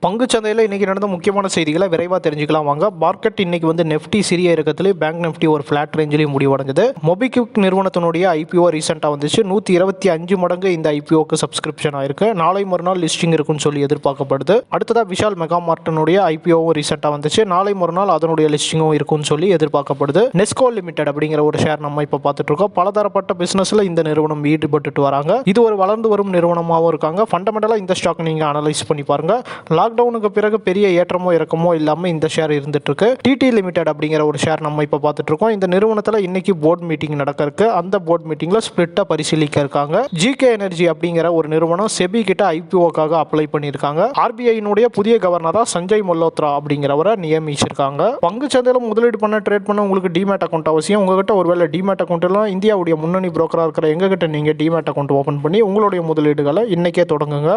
பங்குச்சந்தையில் இன்றைக்கி நடந்த முக்கியமான செய்திகளை விரைவாக தெரிஞ்சுக்கலாம் வாங்க. மார்க்கெட் இன்னைக்கு வந்து நெஃப்டி சிறிய இறக்கத்திலேயே பேங்க் நிஃப்டி ஒரு ஃபிளாட் ரேஞ்சிலையும் முடிவடைஞ்சது. மொபிக்விக் நிறுவனத்தினுடைய ஐபிஓ ரீசெண்டாக வந்துச்சு. 125 மடங்கு இந்த ஐபிஓக்கு சப்ஸ்கிரிப்ஷன் ஆயிருக்கு. நாளை மறுநாள் லிஸ்டிங் இருக்குன்னு சொல்லி எதிர்பார்க்கப்படுது. அடுத்ததாக விஷால் மெகா மார்ட்டினுடைய ஐபிஓவும் ரீசெண்டாக வந்துச்சு. நாளை மறுநாள் அதனுடைய லிஸ்டிங்கும் இருக்குன்னு சொல்லி எதிர்பார்க்கப்படுது. நெஸ்கோ லிமிடெட் அப்படிங்கிற ஒரு ஷேர் நம்ம இப்போ பார்த்துட்டு இருக்கோம். பலதரப்பட்ட பிசினஸ்ல இந்த நிறுவனம் ஈடுபட்டு வராங்க. இது ஒரு வளர்ந்து வரும் நிறுவனமாகவும் இருக்காங்க. ஃபண்டமெண்டலாக இந்த ஸ்டாக் நீங்க அனலைஸ் பண்ணி பாருங்க. லாக்டவுனுக்கு பிறகு பெரிய ஏற்றமோ இறக்கமோ இல்லாமல் இந்த ஷேர் இருந்துட்டு இருக்கு. டிடி லிமிடெட் அப்படிங்கிற ஒரு ஷேர் நம்ம இப்போ பார்த்துட்டு இருக்கோம். இந்த நிறுவனத்தில் இன்னைக்கு போர்டு மீட்டிங் நடக்க இருக்கு. அந்த போர்டு மீட்டிங்ல ஸ்பிளிட்டா பரிசீலிக்க இருக்காங்க. ஜிகே எனர்ஜி அப்படிங்கிற ஒரு நிறுவனம் செபி கிட்ட ஐபிஓக்காக அப்ளை பண்ணியிருக்காங்க. ஆர்பிஐனுடைய புதிய கவர்னரா சஞ்சய் மல்ஹோத்ரா அப்படிங்கிறவரை நியமிச்சிருக்காங்க. பங்கு சந்தையில் முதலீடு பண்ண ட்ரேட் பண்ண உங்களுக்கு டிமேட் அக்கௌண்ட் அவசியம். உங்ககிட்ட ஒருவேளை டிமேட் அக்கௌண்ட் எல்லாம் இந்தியாவுடைய முன்னணி புரோக்கரா இருக்கிற எங்ககிட்ட நீங்க டிமேட் அக்கௌண்ட் ஓபன் பண்ணி உங்களுடைய முதலீடுகளை இன்னைக்கே தொடங்குங்க.